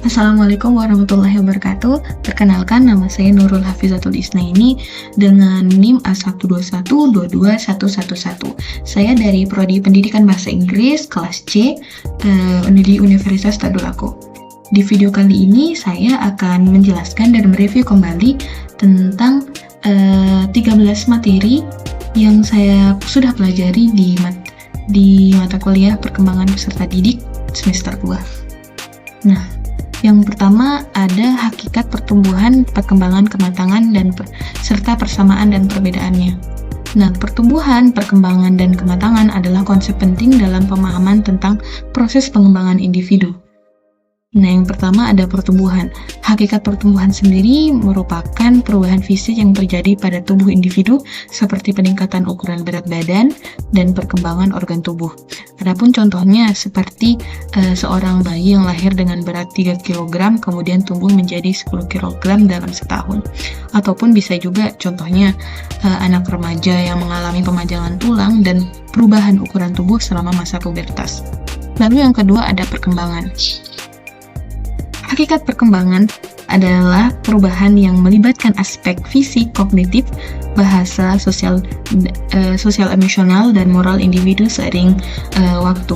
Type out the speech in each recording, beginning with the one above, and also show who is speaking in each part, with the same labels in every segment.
Speaker 1: Assalamualaikum warahmatullahi wabarakatuh. Perkenalkan, nama saya Nurul Hafizatul Isnaini dengan NIM A121222111. Saya dari Prodi Pendidikan Bahasa Inggris kelas C di Universitas Tadulako. Di video kali ini saya akan menjelaskan dan mereview kembali tentang 13 materi yang saya sudah pelajari di mata kuliah Perkembangan Peserta Didik semester 2. Nah, yang pertama ada hakikat pertumbuhan, perkembangan, kematangan, serta persamaan dan perbedaannya. Nah, pertumbuhan, perkembangan, dan kematangan adalah konsep penting dalam pemahaman tentang proses pengembangan individu. Nah, yang pertama ada pertumbuhan. Hakikat pertumbuhan sendiri merupakan perubahan fisik yang terjadi pada tubuh individu seperti peningkatan ukuran berat badan dan perkembangan organ tubuh. Adapun contohnya seperti seorang bayi yang lahir dengan berat 3 kg kemudian tumbuh menjadi 10 kg dalam setahun. Ataupun bisa juga contohnya anak remaja yang mengalami pemajangan tulang dan perubahan ukuran tubuh selama masa pubertas. Lalu yang kedua ada perkembangan. Hakikat perkembangan adalah perubahan yang melibatkan aspek fisik, kognitif, bahasa, sosial emosional, dan moral individu seiring waktu.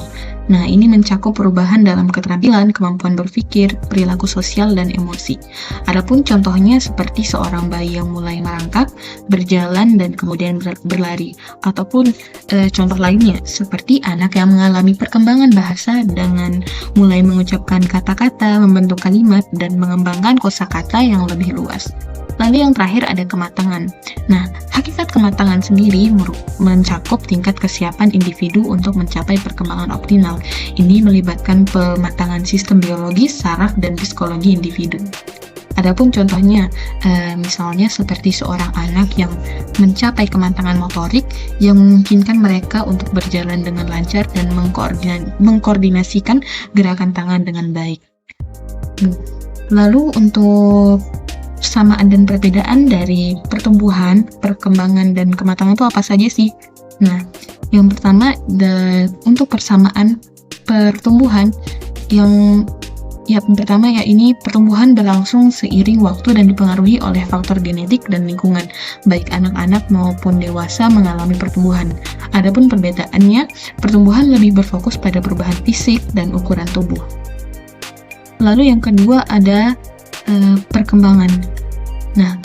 Speaker 1: Nah, ini mencakup perubahan dalam keterampilan, kemampuan berpikir, perilaku sosial, dan emosi. Adapun contohnya seperti seorang bayi yang mulai merangkak, berjalan, dan kemudian berlari. Ataupun contoh lainnya seperti anak yang mengalami perkembangan bahasa dengan mulai mengucapkan kata-kata, membentuk kalimat, dan mengembangkan kosakata yang lebih luas. Lalu yang terakhir ada kematangan. Nah, hakikat kematangan sendiri mencakup tingkat kesiapan individu untuk mencapai perkembangan optimal. Ini melibatkan pematangan sistem biologis, saraf, dan psikologi individu. Adapun contohnya, misalnya seperti seorang anak yang mencapai kematangan motorik yang memungkinkan mereka untuk berjalan dengan lancar dan mengkoordinasikan gerakan tangan dengan baik. Lalu untuk persamaan dan perbedaan dari pertumbuhan, perkembangan, dan kematangan itu apa saja sih? Nah, yang pertama untuk persamaan pertumbuhan yang pertama ini pertumbuhan berlangsung seiring waktu dan dipengaruhi oleh faktor genetik dan lingkungan, baik anak-anak maupun dewasa mengalami pertumbuhan. Adapun perbedaannya, pertumbuhan lebih berfokus pada perubahan fisik dan ukuran tubuh. Lalu yang kedua ada perkembangan. Nah,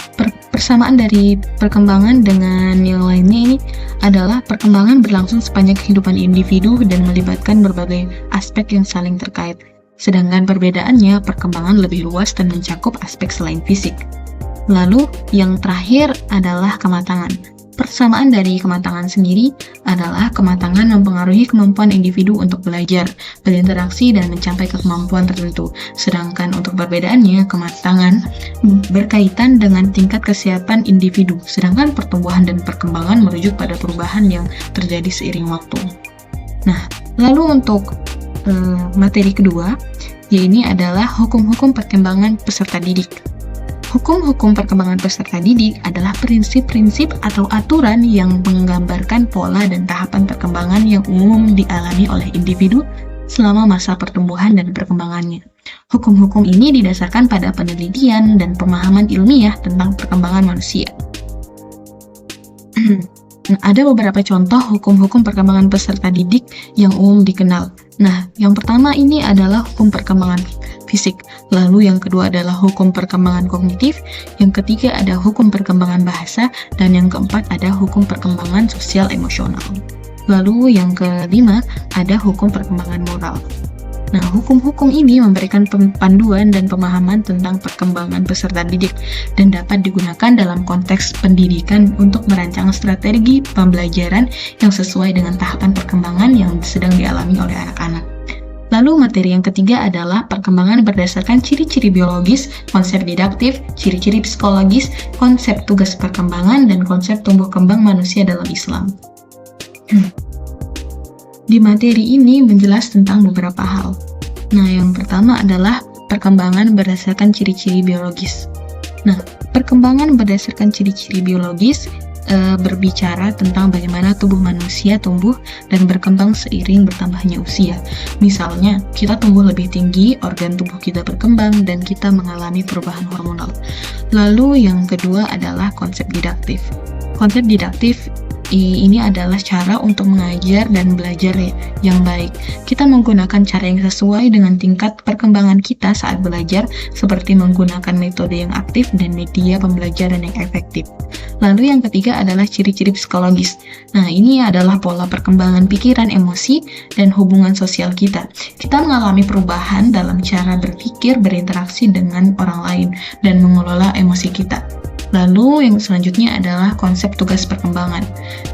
Speaker 1: persamaan dari perkembangan dengan yang lainnya ini adalah perkembangan berlangsung sepanjang kehidupan individu dan melibatkan berbagai aspek yang saling terkait. Sedangkan perbedaannya, perkembangan lebih luas dan mencakup aspek selain fisik. Lalu, yang terakhir adalah kematangan. Persamaan dari kematangan sendiri adalah kematangan mempengaruhi kemampuan individu untuk belajar, berinteraksi, dan mencapai kemampuan tertentu. Sedangkan untuk perbedaannya, kematangan berkaitan dengan tingkat kesiapan individu, sedangkan pertumbuhan dan perkembangan merujuk pada perubahan yang terjadi seiring waktu. Nah, lalu untuk materi kedua, yaitu adalah hukum-hukum perkembangan peserta didik. Hukum-hukum perkembangan peserta didik adalah prinsip-prinsip atau aturan yang menggambarkan pola dan tahapan perkembangan yang umum dialami oleh individu selama masa pertumbuhan dan perkembangannya. Hukum-hukum ini didasarkan pada penelitian dan pemahaman ilmiah tentang perkembangan manusia. Ada beberapa contoh hukum-hukum perkembangan peserta didik yang umum dikenal. Nah, yang pertama ini adalah hukum perkembangan fisik, lalu yang kedua adalah hukum perkembangan kognitif, yang ketiga ada hukum perkembangan bahasa, dan yang keempat ada hukum perkembangan sosial emosional. Lalu yang kelima ada hukum perkembangan moral. Nah, hukum-hukum ini memberikan panduan dan pemahaman tentang perkembangan peserta didik dan dapat digunakan dalam konteks pendidikan untuk merancang strategi pembelajaran yang sesuai dengan tahapan perkembangan yang sedang dialami oleh anak-anak. Lalu materi yang ketiga adalah perkembangan berdasarkan ciri-ciri biologis, konsep didaktif, ciri-ciri psikologis, konsep tugas perkembangan, dan konsep tumbuh kembang manusia dalam Islam. Di materi ini menjelas tentang beberapa hal. Nah, yang pertama adalah perkembangan berdasarkan ciri-ciri biologis. Nah, perkembangan berdasarkan ciri-ciri biologis berbicara tentang bagaimana tubuh manusia tumbuh dan berkembang seiring bertambahnya usia. Misalnya, kita tumbuh lebih tinggi, organ tubuh kita berkembang, dan kita mengalami perubahan hormonal. Lalu yang kedua adalah konsep didaktif. Konsep didaktif ini adalah cara untuk mengajar dan belajar yang baik. Kita menggunakan cara yang sesuai dengan tingkat perkembangan kita saat belajar, seperti menggunakan metode yang aktif dan media pembelajaran yang efektif. Lalu yang ketiga adalah ciri-ciri psikologis. Nah, ini adalah pola perkembangan pikiran, emosi, dan hubungan sosial kita. Kita mengalami perubahan dalam cara berpikir, berinteraksi dengan orang lain, dan mengelola emosi kita. Lalu yang selanjutnya adalah konsep tugas perkembangan.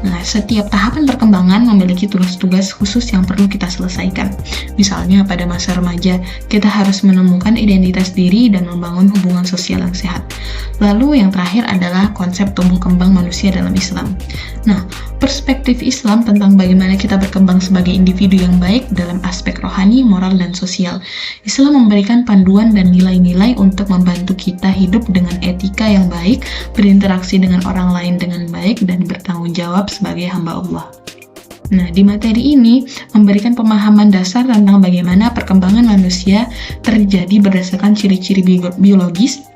Speaker 1: Nah, setiap tahapan perkembangan memiliki tugas-tugas khusus yang perlu kita selesaikan. Misalnya pada masa remaja, kita harus menemukan identitas diri dan membangun hubungan sosial yang sehat. Lalu yang terakhir adalah konsep tumbuh kembang manusia dalam Islam. Nah, perspektif Islam tentang bagaimana kita berkembang sebagai individu yang baik dalam aspek rohani, moral, dan sosial. Islam memberikan panduan dan nilai-nilai untuk membantu kita hidup dengan etika yang baik, berinteraksi dengan orang lain dengan baik, dan bertanggung jawab sebagai hamba Allah. Nah, di materi ini memberikan pemahaman dasar tentang bagaimana perkembangan manusia terjadi berdasarkan ciri-ciri biologis,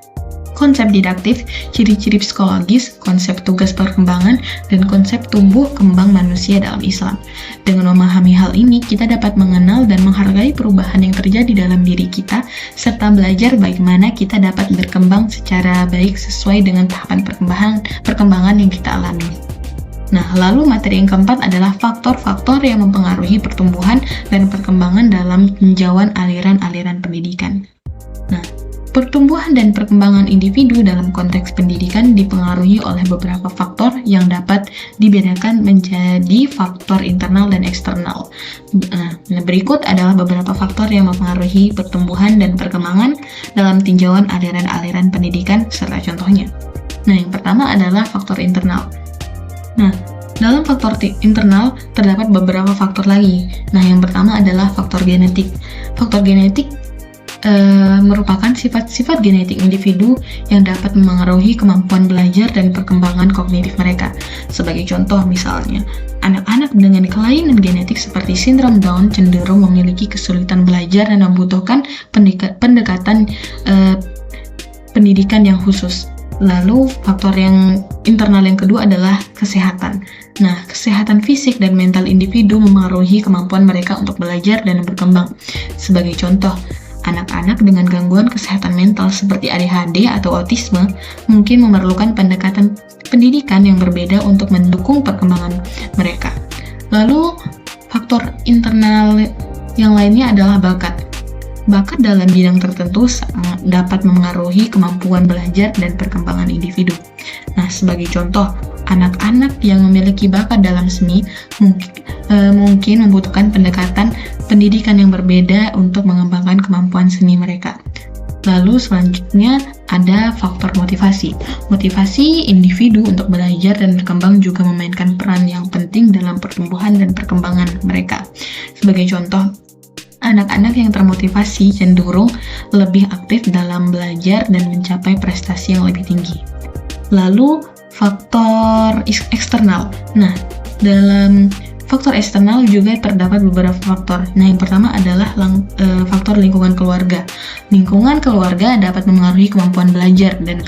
Speaker 1: konsep didaktif, ciri-ciri psikologis, konsep tugas perkembangan, dan konsep tumbuh kembang manusia dalam Islam. Dengan memahami hal ini, kita dapat mengenal dan menghargai perubahan yang terjadi dalam diri kita, serta belajar bagaimana kita dapat berkembang secara baik sesuai dengan tahapan perkembangan yang kita alami. Nah, lalu materi yang keempat adalah faktor-faktor yang mempengaruhi pertumbuhan dan perkembangan dalam tinjauan aliran-aliran pendidikan. Nah, pertumbuhan dan perkembangan individu dalam konteks pendidikan dipengaruhi oleh beberapa faktor yang dapat dibedakan menjadi faktor internal dan eksternal. Nah, berikut adalah beberapa faktor yang mempengaruhi pertumbuhan dan perkembangan dalam tinjauan aliran-aliran pendidikan serta contohnya. Nah, yang pertama adalah faktor internal. Nah, dalam faktor internal terdapat beberapa faktor lagi. Nah, yang pertama adalah faktor genetik. Faktor genetik merupakan sifat-sifat genetik individu yang dapat memengaruhi kemampuan belajar dan perkembangan kognitif mereka. Sebagai contoh misalnya, anak-anak dengan kelainan genetik seperti sindrom Down cenderung memiliki kesulitan belajar dan membutuhkan pendekatan pendidikan yang khusus. Lalu faktor yang internal yang kedua adalah kesehatan. Nah, kesehatan fisik dan mental individu memengaruhi kemampuan mereka untuk belajar dan berkembang. Sebagai contoh, anak-anak dengan gangguan kesehatan mental seperti ADHD atau autisme mungkin memerlukan pendekatan pendidikan yang berbeda untuk mendukung perkembangan mereka. Lalu, faktor internal yang lainnya adalah bakat. Bakat dalam bidang tertentu dapat memengaruhi kemampuan belajar dan perkembangan individu. Nah, sebagai contoh, anak-anak yang memiliki bakat dalam seni mungkin membutuhkan pendekatan pendidikan yang berbeda untuk mengembangkan kemampuan seni mereka. Lalu selanjutnya ada faktor motivasi. Motivasi individu untuk belajar dan berkembang juga memainkan peran yang penting dalam pertumbuhan dan perkembangan mereka. Sebagai contoh, anak-anak yang termotivasi cenderung lebih aktif dalam belajar dan mencapai prestasi yang lebih tinggi. Lalu faktor eksternal. Nah, dalam faktor eksternal juga terdapat beberapa faktor. Nah, yang pertama adalah faktor lingkungan keluarga. Lingkungan keluarga dapat memengaruhi kemampuan belajar dan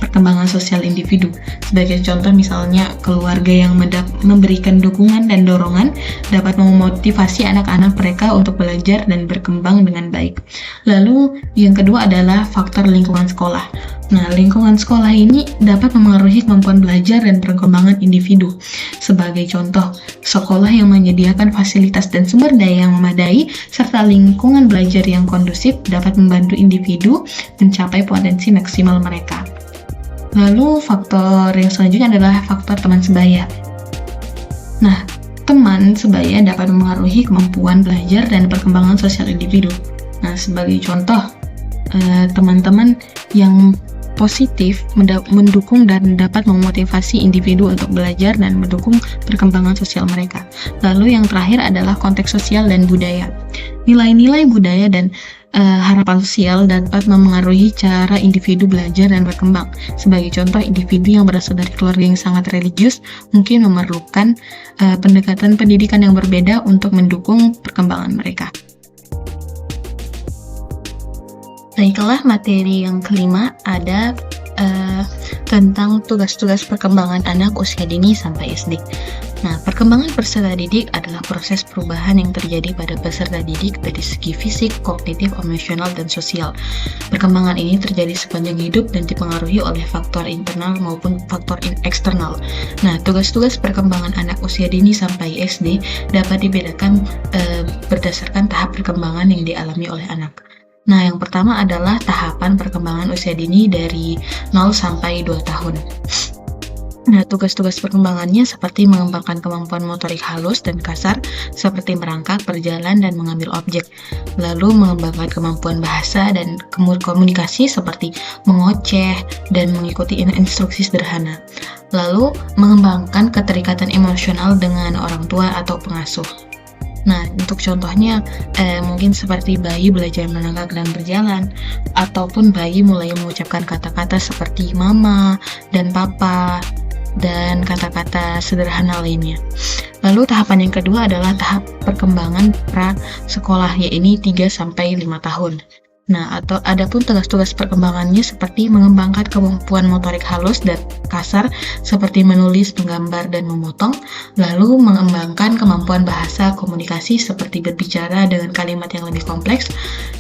Speaker 1: perkembangan sosial individu. Sebagai contoh misalnya, keluarga yang memberikan dukungan dan dorongan dapat memotivasi anak-anak mereka untuk belajar dan berkembang dengan baik. Lalu, yang kedua adalah faktor lingkungan sekolah. Nah, lingkungan sekolah ini dapat memengaruhi kemampuan belajar dan perkembangan individu. Sebagai contoh, sekolah yang menyediakan fasilitas dan sumber daya yang memadai, serta lingkungan belajar yang kondusif dapat membantu individu mencapai potensi maksimal mereka. Lalu, faktor yang selanjutnya adalah faktor teman sebaya. Nah, teman sebaya dapat memengaruhi kemampuan belajar dan perkembangan sosial individu. Nah, sebagai contoh, teman-teman yang positif, mendukung dan dapat memotivasi individu untuk belajar dan mendukung perkembangan sosial mereka. Lalu yang terakhir adalah konteks sosial dan budaya. Nilai-nilai budaya dan harapan sosial dapat memengaruhi cara individu belajar dan berkembang. Sebagai contoh, individu yang berasal dari keluarga yang sangat religius mungkin memerlukan pendekatan pendidikan yang berbeda untuk mendukung perkembangan mereka. Baiklah, materi yang kelima ada tentang tugas-tugas perkembangan anak usia dini sampai SD. Nah, perkembangan peserta didik adalah proses perubahan yang terjadi pada peserta didik dari segi fisik, kognitif, emosional, dan sosial. Perkembangan ini terjadi sepanjang hidup dan dipengaruhi oleh faktor internal maupun faktor eksternal. Nah, tugas-tugas perkembangan anak usia dini sampai SD dapat dibedakan berdasarkan tahap perkembangan yang dialami oleh anak. Nah, yang pertama adalah tahapan perkembangan usia dini dari 0 sampai 2 tahun. Nah, tugas-tugas perkembangannya seperti mengembangkan kemampuan motorik halus dan kasar seperti merangkak, berjalan, dan mengambil objek. Lalu mengembangkan kemampuan bahasa dan komunikasi seperti mengoceh dan mengikuti instruksi sederhana. Lalu mengembangkan keterikatan emosional dengan orang tua atau pengasuh. Nah, untuk contohnya mungkin seperti bayi belajar merangkak dan berjalan, ataupun bayi mulai mengucapkan kata-kata seperti mama dan papa, dan kata-kata sederhana lainnya. Lalu tahapan yang kedua adalah tahap perkembangan pra-sekolah, yaitu 3-5 tahun. Nah, atau adapun tugas-tugas perkembangannya seperti mengembangkan kemampuan motorik halus dan kasar seperti menulis, menggambar, dan memotong, lalu mengembangkan kemampuan bahasa komunikasi seperti berbicara dengan kalimat yang lebih kompleks,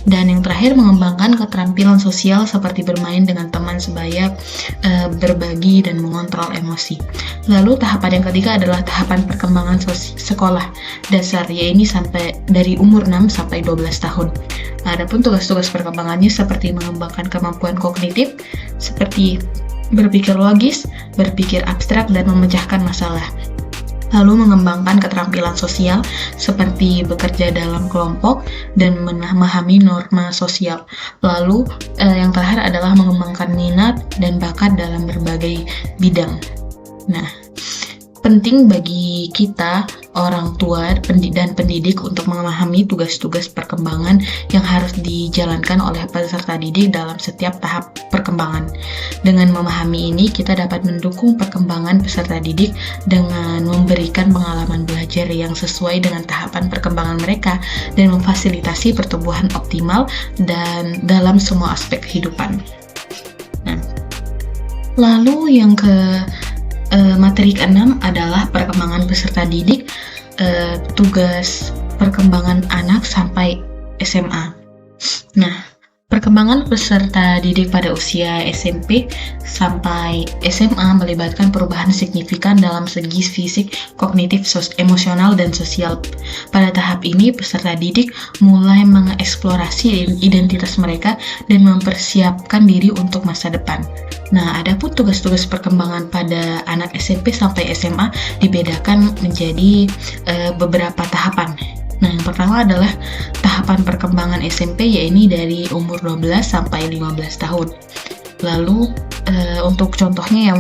Speaker 1: dan yang terakhir mengembangkan keterampilan sosial seperti bermain dengan teman sebaya, berbagi, dan mengontrol emosi. Lalu tahapan yang ketiga adalah tahapan perkembangan sekolah dasar, yaitu sampai dari umur 6 sampai 12 tahun. Adapun tugas-tugas perkembangannya seperti mengembangkan kemampuan kognitif seperti berpikir logis, berpikir abstrak, dan memecahkan masalah. Lalu mengembangkan keterampilan sosial seperti bekerja dalam kelompok dan memahami norma sosial. Lalu yang terakhir adalah mengembangkan minat dan bakat dalam berbagai bidang. Nah, penting bagi kita, orang tua dan pendidik untuk memahami tugas-tugas perkembangan yang harus dijalankan oleh peserta didik dalam setiap tahap perkembangan. Dengan memahami ini, kita dapat mendukung perkembangan peserta didik dengan memberikan pengalaman belajar yang sesuai dengan tahapan perkembangan mereka dan memfasilitasi pertumbuhan optimal dan dalam semua aspek kehidupan. Nah, lalu yang materi ke-6 adalah perkembangan peserta didik, tugas perkembangan anak sampai SMA. Nah, perkembangan peserta didik pada usia SMP sampai SMA melibatkan perubahan signifikan dalam segi fisik, kognitif, emosional, dan sosial. Pada tahap ini, peserta didik mulai mengeksplorasi identitas mereka dan mempersiapkan diri untuk masa depan. Nah, adapun tugas-tugas perkembangan pada anak SMP sampai SMA dibedakan menjadi beberapa tahapan. Nah, yang pertama adalah tahapan perkembangan SMP, yaitu dari umur 12 sampai 15 tahun. Lalu untuk contohnya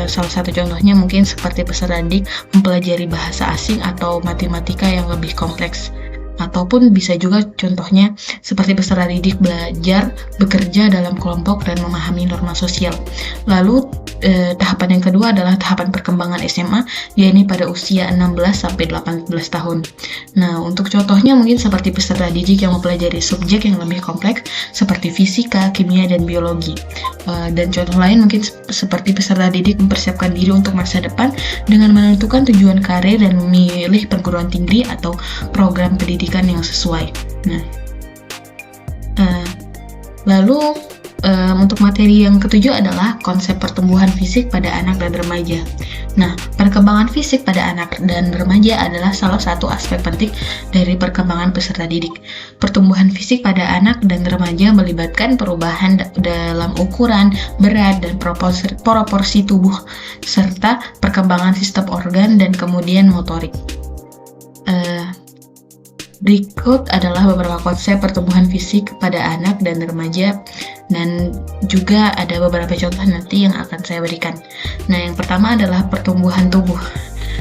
Speaker 1: salah satu contohnya mungkin seperti peserta didik mempelajari bahasa asing atau matematika yang lebih kompleks. Ataupun bisa juga contohnya seperti peserta didik belajar bekerja dalam kelompok dan memahami norma sosial. Lalu tahapan yang kedua adalah tahapan perkembangan SMA, yaitu pada usia 16 sampai 18 tahun. Nah, untuk contohnya mungkin seperti peserta didik yang mempelajari subjek yang lebih kompleks seperti fisika, kimia, dan biologi. Dan contoh lain mungkin seperti peserta didik mempersiapkan diri untuk masa depan dengan menentukan tujuan karir dan memilih perguruan tinggi atau program pendidikan yang sesuai. Nah, lalu untuk materi yang ketujuh adalah konsep pertumbuhan fisik pada anak dan remaja. Nah, perkembangan fisik pada anak dan remaja adalah salah satu aspek penting dari perkembangan peserta didik. Pertumbuhan fisik pada anak dan remaja melibatkan perubahan dalam ukuran, berat, dan proporsi tubuh, serta perkembangan sistem organ dan kemudian motorik. Berikut adalah beberapa konsep pertumbuhan fisik pada anak dan remaja, dan juga ada beberapa contoh nanti yang akan saya berikan. Nah, yang pertama adalah pertumbuhan tubuh.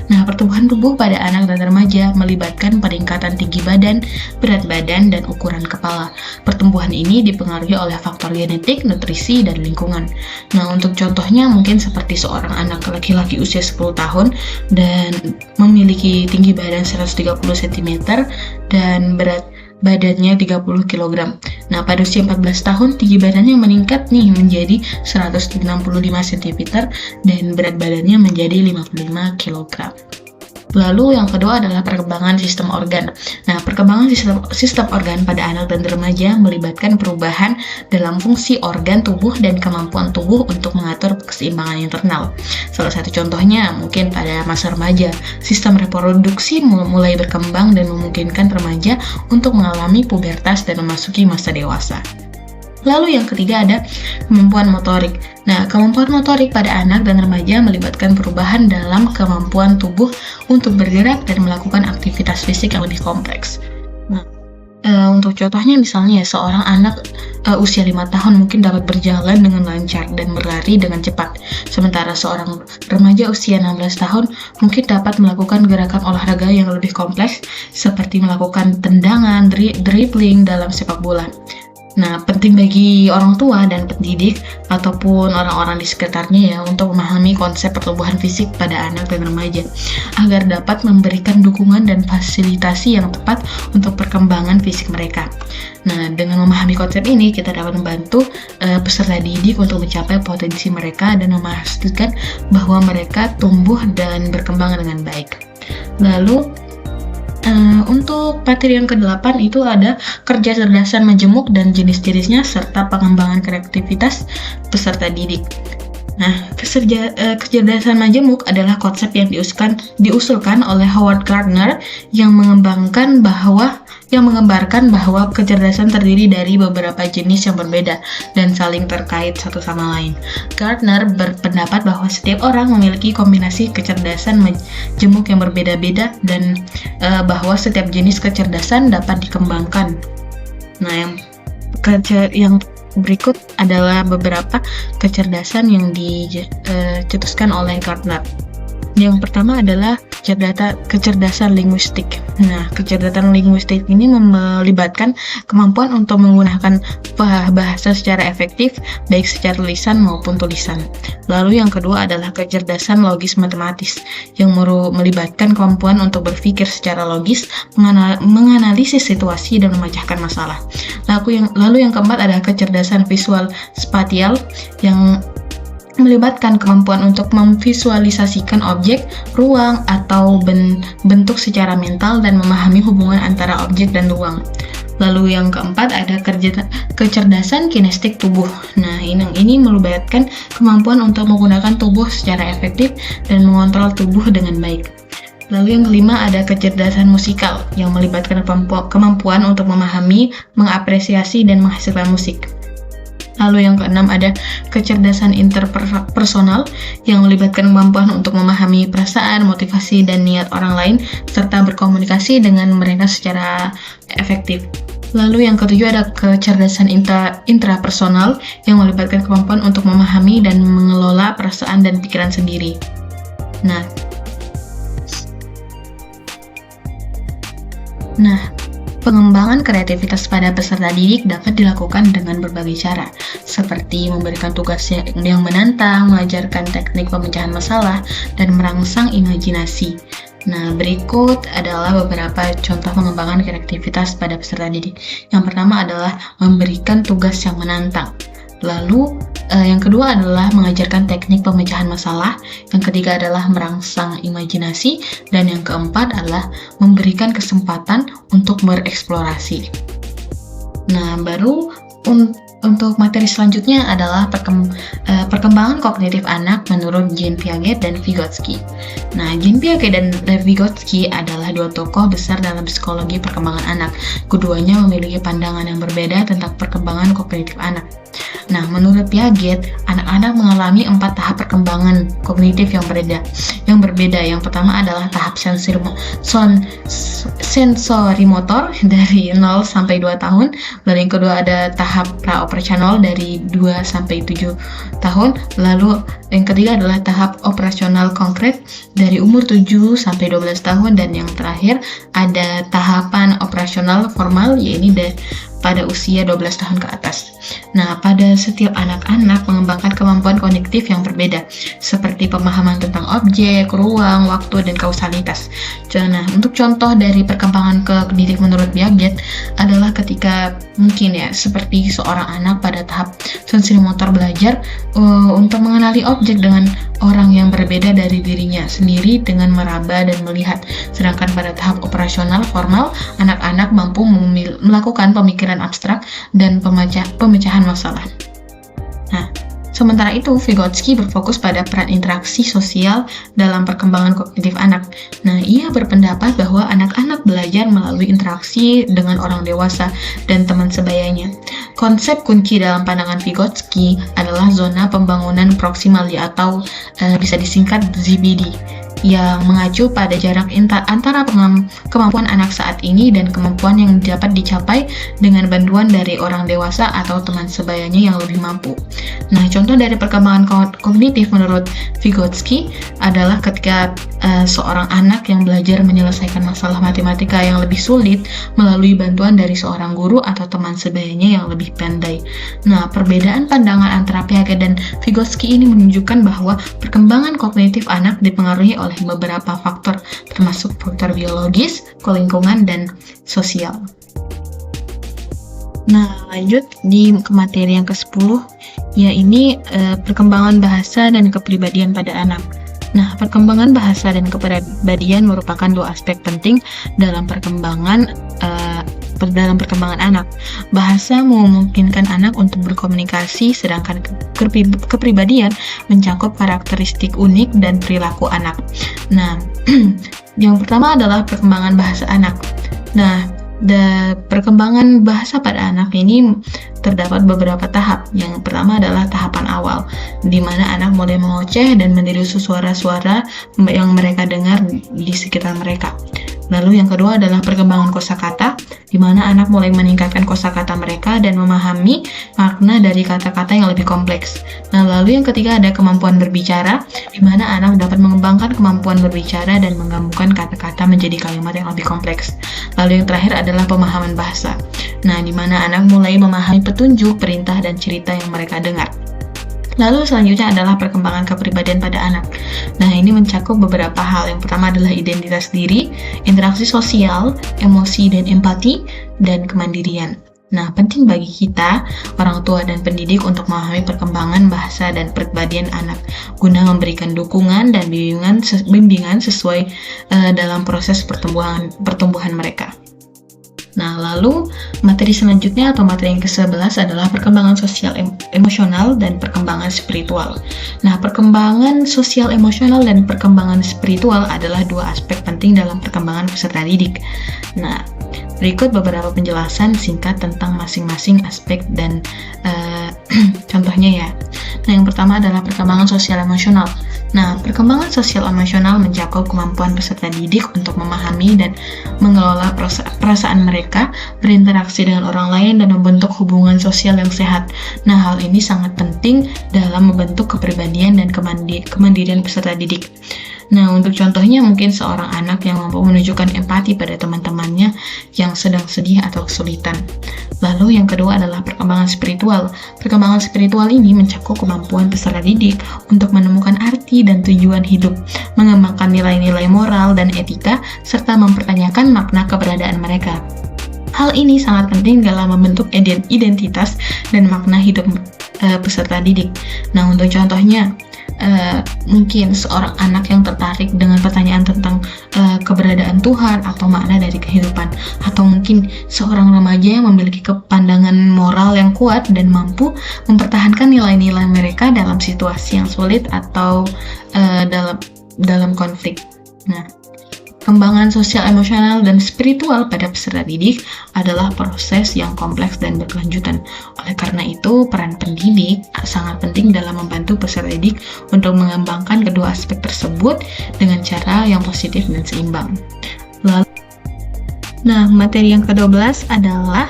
Speaker 1: Nah, pertumbuhan tubuh pada anak dan remaja melibatkan peningkatan tinggi badan, berat badan, dan ukuran kepala. Pertumbuhan ini dipengaruhi oleh faktor genetik, nutrisi, dan lingkungan. Nah, untuk contohnya mungkin seperti seorang anak laki-laki usia 10 tahun dan memiliki tinggi badan 130 cm dan berat badannya 30 kg. Nah, pada usia 14 tahun, tinggi badannya meningkat nih menjadi 165 cm dan berat badannya menjadi 55 kg. Lalu yang kedua adalah perkembangan sistem organ. Nah, perkembangan sistem organ pada anak dan remaja melibatkan perubahan dalam fungsi organ tubuh dan kemampuan tubuh untuk mengatur keseimbangan internal. Salah satu contohnya mungkin pada masa remaja, sistem reproduksi mulai berkembang dan memungkinkan remaja untuk mengalami pubertas dan memasuki masa dewasa. Lalu yang ketiga ada kemampuan motorik. Nah, kemampuan motorik pada anak dan remaja melibatkan perubahan dalam kemampuan tubuh untuk bergerak dan melakukan aktivitas fisik yang lebih kompleks. Nah, untuk contohnya misalnya seorang anak usia 5 tahun mungkin dapat berjalan dengan lancar dan berlari dengan cepat. Sementara seorang remaja usia 16 tahun mungkin dapat melakukan gerakan olahraga yang lebih kompleks seperti melakukan tendangan, dribbling dalam sepak bola. Nah, penting bagi orang tua dan pendidik ataupun orang-orang di sekitarnya ya untuk memahami konsep pertumbuhan fisik pada anak dan remaja agar dapat memberikan dukungan dan fasilitasi yang tepat untuk perkembangan fisik mereka. Nah, dengan memahami konsep ini kita dapat membantu peserta didik untuk mencapai potensi mereka dan memastikan bahwa mereka tumbuh dan berkembang dengan baik. Lalu untuk materi yang ke-8 itu ada kecerdasan majemuk dan jenis-jenisnya serta pengembangan kreativitas peserta didik. Nah, kecerdasan majemuk adalah konsep yang diusulkan oleh Howard Gardner yang menggambarkan bahwa kecerdasan terdiri dari beberapa jenis yang berbeda dan saling terkait satu sama lain. Gardner berpendapat bahwa setiap orang memiliki kombinasi kecerdasan majemuk yang berbeda-beda dan bahwa setiap jenis kecerdasan dapat dikembangkan. Nah, yang berikut adalah beberapa kecerdasan yang dicetuskan oleh Gardner. Yang pertama adalah kecerdasan linguistik. Nah, kecerdasan linguistik ini melibatkan kemampuan untuk menggunakan bahasa secara efektif, baik secara lisan maupun tulisan. Lalu yang kedua adalah kecerdasan logis matematis, yang melibatkan kemampuan untuk berpikir secara logis, menganalisis situasi, dan memecahkan masalah. Lalu yang keempat adalah kecerdasan visual spatial, yang melibatkan kemampuan untuk memvisualisasikan objek, ruang, atau bentuk secara mental dan memahami hubungan antara objek dan ruang. Lalu yang keempat ada kecerdasan kinestik tubuh. Nah, ini melibatkan kemampuan untuk menggunakan tubuh secara efektif dan mengontrol tubuh dengan baik. Lalu yang kelima ada kecerdasan musikal yang melibatkan kemampuan untuk memahami, mengapresiasi, dan menghasilkan musik. Lalu yang keenam ada kecerdasan interpersonal yang melibatkan kemampuan untuk memahami perasaan, motivasi, dan niat orang lain serta berkomunikasi dengan mereka secara efektif. Lalu yang ketujuh ada kecerdasan intrapersonal yang melibatkan kemampuan untuk memahami dan mengelola perasaan dan pikiran sendiri. Nah, pengembangan kreativitas pada peserta didik dapat dilakukan dengan berbagai cara, seperti memberikan tugas yang menantang, mengajarkan teknik pemecahan masalah, dan merangsang imajinasi. Nah, berikut adalah beberapa contoh pengembangan kreativitas pada peserta didik. Yang pertama adalah memberikan tugas yang menantang. Lalu, yang kedua adalah mengajarkan teknik pemecahan masalah. Yang ketiga adalah merangsang imajinasi. Dan yang keempat adalah memberikan kesempatan untuk bereksplorasi. Nah, baru untuk materi selanjutnya adalah perkembangan kognitif anak menurut Jean Piaget dan Vygotsky. Nah, Jean Piaget dan Vygotsky adalah dua tokoh besar dalam psikologi perkembangan anak. Keduanya memiliki pandangan yang berbeda tentang perkembangan kognitif anak. Nah, menurut Piaget, anak-anak mengalami 4 tahap perkembangan kognitif yang berbeda. Yang pertama adalah tahap sensorimotor dari 0 sampai 2 tahun. Lalu yang kedua ada tahap praoperasional dari 2 sampai 7 tahun. Lalu yang ketiga adalah tahap operasional konkret dari umur 7 sampai 12 tahun. Dan yang terakhir ada tahapan operasional formal, yaitu pada usia 12 tahun ke atas. Nah, pada setiap anak-anak mengembangkan kemampuan kognitif yang berbeda, seperti pemahaman tentang objek, ruang, waktu, dan kausalitas. Nah, untuk contoh dari perkembangan kognitif menurut Piaget adalah ketika mungkin ya, seperti seorang anak pada tahap sensorimotor belajar untuk mengenali objek dengan orang yang berbeda dari dirinya sendiri dengan meraba dan melihat. Sedangkan pada tahap operasional formal, anak-anak mampu melakukan pemikiran abstrak dan pemecahan masalah. Nah, sementara itu, Vygotsky berfokus pada peran interaksi sosial dalam perkembangan kognitif anak. Nah, ia berpendapat bahwa anak-anak belajar melalui interaksi dengan orang dewasa dan teman sebayanya. Konsep kunci dalam pandangan Vygotsky adalah zona pembangunan proksimal atau bisa disingkat ZBD, yang mengacu pada jarak antara kemampuan anak saat ini dan kemampuan yang dapat dicapai dengan bantuan dari orang dewasa atau teman sebayanya yang lebih mampu. Nah, contoh dari perkembangan kognitif menurut Vygotsky adalah ketika seorang anak yang belajar menyelesaikan masalah matematika yang lebih sulit melalui bantuan dari seorang guru atau teman sebayanya yang lebih pandai. Nah, perbedaan pandangan antara Piaget dan Vygotsky ini menunjukkan bahwa perkembangan kognitif anak dipengaruhi oleh beberapa faktor, termasuk faktor biologis, lingkungan, dan sosial. Nah, lanjut ke materi yang ke-10, yaitu perkembangan bahasa dan kepribadian pada anak. Nah, perkembangan bahasa dan kepribadian merupakan 2 aspek penting dalam perkembangan anak. Bahasa memungkinkan anak untuk berkomunikasi, sedangkan kepribadian mencakup karakteristik unik dan perilaku anak. Nah, yang pertama adalah perkembangan bahasa anak. Nah, perkembangan bahasa pada anak ini terdapat beberapa tahap. Yang pertama adalah tahapan awal, di mana anak mulai mengoceh dan meniru suara-suara yang mereka dengar di sekitar mereka. Lalu yang kedua adalah perkembangan kosakata, di mana anak mulai meningkatkan kosakata mereka dan memahami makna dari kata-kata yang lebih kompleks. Nah, lalu yang ketiga ada kemampuan berbicara, di mana anak dapat mengembangkan kemampuan berbicara dan menggabungkan kata-kata menjadi kalimat yang lebih kompleks. Lalu yang terakhir adalah pemahaman bahasa. Nah, di mana anak mulai memahami petunjuk, perintah, dan cerita yang mereka dengar. Lalu selanjutnya adalah perkembangan kepribadian pada anak. Nah, ini mencakup beberapa hal. Yang pertama adalah identitas diri, interaksi sosial, emosi dan empati, dan kemandirian. Nah, penting bagi kita, orang tua dan pendidik untuk memahami perkembangan bahasa dan kepribadian anak, guna memberikan dukungan dan bimbingan sesuai dalam proses pertumbuhan mereka. Nah, lalu materi selanjutnya atau materi yang ke-11 adalah perkembangan sosial emosional dan perkembangan spiritual. Nah, perkembangan sosial emosional dan perkembangan spiritual adalah 2 aspek penting dalam perkembangan peserta didik. Nah, berikut beberapa penjelasan singkat tentang masing-masing aspek dan contohnya ya. Nah, yang pertama adalah perkembangan sosial emosional. Nah, perkembangan sosial emosional mencakup kemampuan peserta didik untuk memahami dan mengelola perasaan mereka, berinteraksi dengan orang lain, dan membentuk hubungan sosial yang sehat. Nah, hal ini sangat penting dalam membentuk kepribadian dan kemandirian peserta didik. Nah, untuk contohnya mungkin seorang anak yang mampu menunjukkan empati pada teman-temannya yang sedang sedih atau kesulitan. Lalu yang kedua adalah perkembangan spiritual. Perkembangan spiritual ini mencakup kemampuan peserta didik untuk menemukan arti dan tujuan hidup, mengembangkan nilai-nilai moral dan etika, serta mempertanyakan makna keberadaan mereka. Hal ini sangat penting dalam membentuk identitas dan makna hidup peserta didik. Nah, untuk contohnya, mungkin seorang anak yang tertarik dengan pertanyaan tentang keberadaan Tuhan atau makna dari kehidupan, atau mungkin seorang remaja yang memiliki pandangan moral yang kuat dan mampu mempertahankan nilai-nilai mereka dalam situasi yang sulit atau dalam konflik. Nah, perkembangan sosial, emosional, dan spiritual pada peserta didik adalah proses yang kompleks dan berkelanjutan. Oleh karena itu, peran pendidik sangat penting dalam membantu peserta didik untuk mengembangkan kedua aspek tersebut dengan cara yang positif dan seimbang. Nah, materi yang ke-12 adalah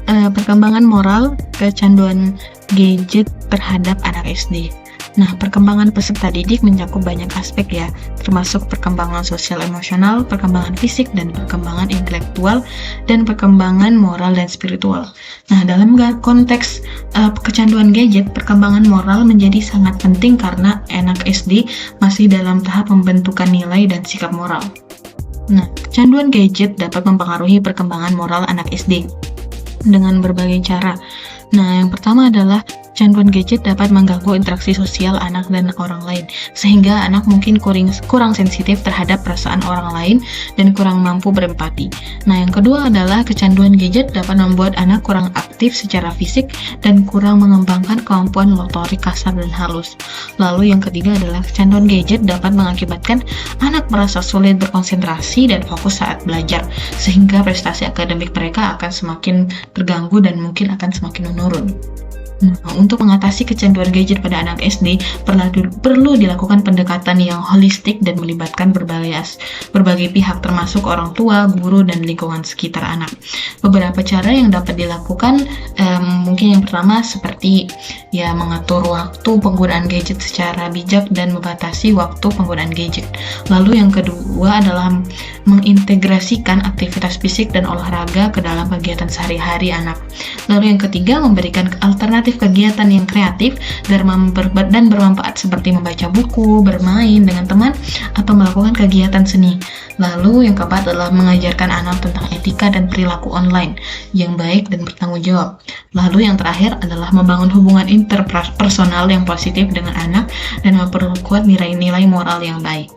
Speaker 1: perkembangan moral kecanduan gadget terhadap anak SD. Nah, perkembangan peserta didik mencakup banyak aspek ya, termasuk perkembangan sosial emosional, perkembangan fisik, dan perkembangan intelektual, dan perkembangan moral dan spiritual. Nah, dalam konteks kecanduan gadget, perkembangan moral menjadi sangat penting karena anak SD masih dalam tahap pembentukan nilai dan sikap moral. Nah, kecanduan gadget dapat mempengaruhi perkembangan moral anak SD dengan berbagai cara. Nah, yang pertama adalah kecanduan gadget dapat mengganggu interaksi sosial anak dan orang lain, sehingga anak mungkin kurang sensitif terhadap perasaan orang lain dan kurang mampu berempati. Nah, yang kedua adalah kecanduan gadget dapat membuat anak kurang aktif secara fisik dan kurang mengembangkan kemampuan motorik kasar dan halus. Lalu yang ketiga adalah kecanduan gadget dapat mengakibatkan anak merasa sulit berkonsentrasi dan fokus saat belajar, sehingga prestasi akademik mereka akan semakin terganggu dan mungkin akan semakin menurun. Nah, untuk mengatasi kecanduan gadget pada anak SD, perlu dilakukan pendekatan yang holistik dan melibatkan berbagai pihak, termasuk orang tua, guru, dan lingkungan sekitar anak. Beberapa cara yang dapat dilakukan, mungkin yang pertama seperti ya mengatur waktu penggunaan gadget secara bijak dan membatasi waktu penggunaan gadget. Lalu yang kedua adalah mengintegrasikan aktivitas fisik dan olahraga ke dalam kegiatan sehari-hari anak. Lalu yang ketiga, memberikan alternatif kegiatan yang kreatif dan bermanfaat seperti membaca buku, bermain dengan teman, atau melakukan kegiatan seni. Lalu yang keempat adalah mengajarkan anak tentang etika dan perilaku online yang baik dan bertanggung jawab. Lalu yang terakhir adalah membangun hubungan interpersonal yang positif dengan anak dan memperkuat nilai-nilai moral yang baik.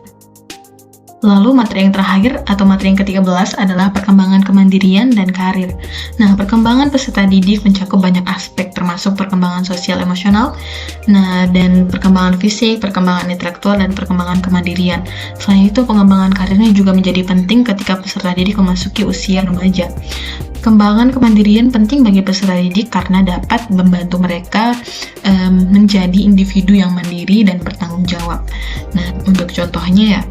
Speaker 1: Lalu materi yang terakhir atau materi yang ke-13 adalah perkembangan kemandirian dan karir. Nah, perkembangan peserta didik mencakup banyak aspek termasuk perkembangan sosial emosional, dan perkembangan fisik, perkembangan intelektual, dan perkembangan kemandirian. Selain itu, pengembangan karirnya juga menjadi penting ketika peserta didik memasuki usia remaja. Perkembangan kemandirian penting bagi peserta didik karena dapat membantu mereka menjadi individu yang mandiri dan bertanggung jawab. Nah, untuk contohnya ya,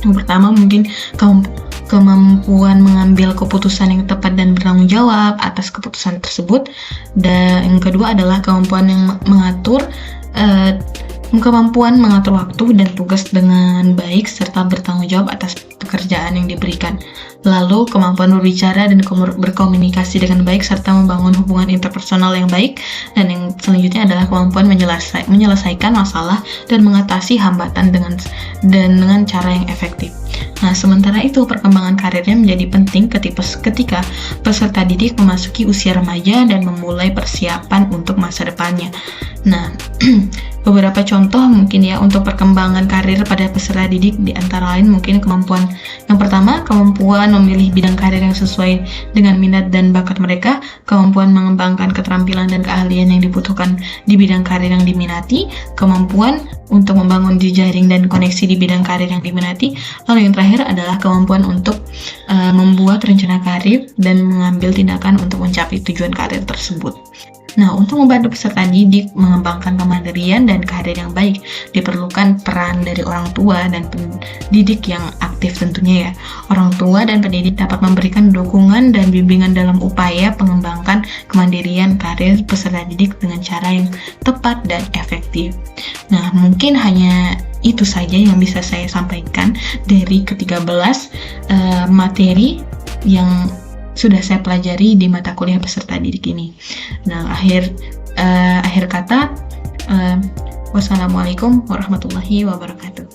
Speaker 1: yang pertama mungkin kemampuan mengambil keputusan yang tepat dan bertanggung jawab atas keputusan tersebut. Dan yang kedua adalah kemampuan mengatur waktu dan tugas dengan baik serta bertanggung jawab atas pekerjaan yang diberikan. Lalu kemampuan berbicara dan berkomunikasi dengan baik serta membangun hubungan interpersonal yang baik. Dan yang selanjutnya adalah kemampuan menyelesaikan masalah dan mengatasi hambatan dengan cara yang efektif. Nah, sementara itu perkembangan karirnya menjadi penting ketika peserta didik memasuki usia remaja dan memulai persiapan untuk masa depannya. Nah, beberapa contoh mungkin ya untuk perkembangan karir pada peserta didik, di antara lain mungkin yang pertama, kemampuan memilih bidang karir yang sesuai dengan minat dan bakat mereka, kemampuan mengembangkan keterampilan dan keahlian yang dibutuhkan di bidang karir yang diminati, kemampuan untuk membangun jejaring dan koneksi di bidang karir yang diminati, lalu yang terakhir adalah kemampuan untuk membuat rencana karir dan mengambil tindakan untuk mencapai tujuan karir tersebut. Nah, untuk membantu peserta didik mengembangkan kemandirian dan karir yang baik, diperlukan peran dari orang tua dan pendidik yang aktif tentunya ya. Orang tua dan pendidik dapat memberikan dukungan dan bimbingan dalam upaya mengembangkan kemandirian karir peserta didik dengan cara yang tepat dan efektif. Nah, mungkin hanya itu saja yang bisa saya sampaikan dari ke-13 materi yang sudah saya pelajari di mata kuliah peserta didik ini. Nah, akhir kata, wassalamualaikum warahmatullahi wabarakatuh.